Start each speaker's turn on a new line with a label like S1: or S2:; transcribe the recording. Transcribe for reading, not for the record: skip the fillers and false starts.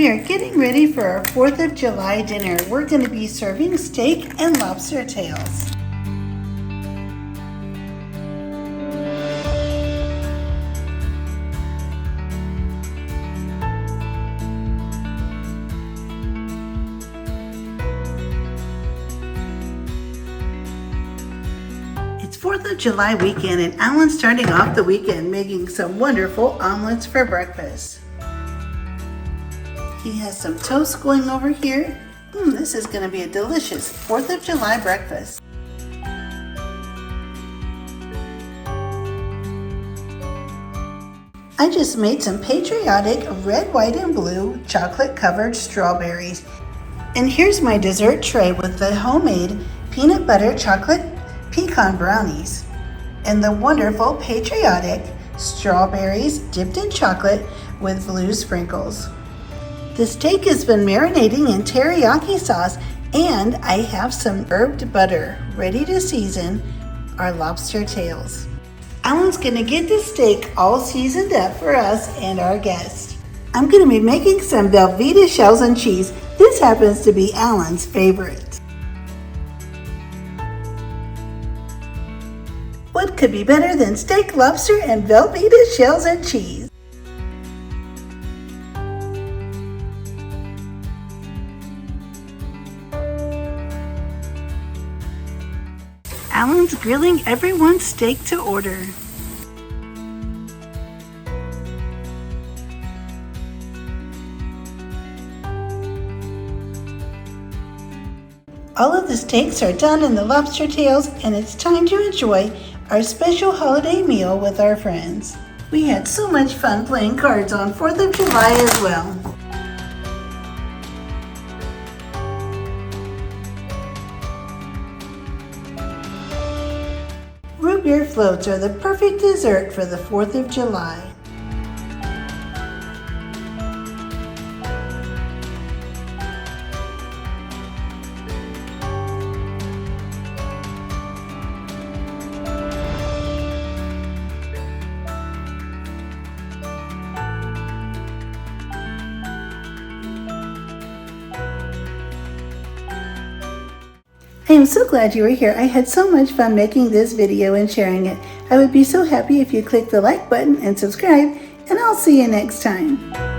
S1: We are getting ready for our 4th of July dinner. We're going to be serving steak and lobster tails. It's 4th of July weekend and Alan's starting off the weekend making some wonderful omelets for breakfast. He has some toast going over here. This is going to be a delicious 4th of July breakfast. I just made some patriotic red, white, and blue chocolate-covered strawberries. And here's my dessert tray with the homemade peanut butter chocolate pecan brownies and the wonderful patriotic strawberries dipped in chocolate with blue sprinkles. The steak has been marinating in teriyaki sauce, and I have some herbed butter ready to season our lobster tails. Alan's gonna get the steak all seasoned up for us and our guests. I'm gonna be making some Velveeta shells and cheese. This happens to be Alan's favorite. What could be better than steak, lobster, and Velveeta shells and cheese? Alan's grilling everyone's steak to order. All of the steaks are done and the lobster tails, and it's time to enjoy our special holiday meal with our friends. We had so much fun playing cards on 4th of July as well. Root beer floats are the perfect dessert for the 4th of July. I am so glad you were here. I had so much fun making this video and sharing it. I would be so happy if you click the like button and subscribe, and I'll see you next time.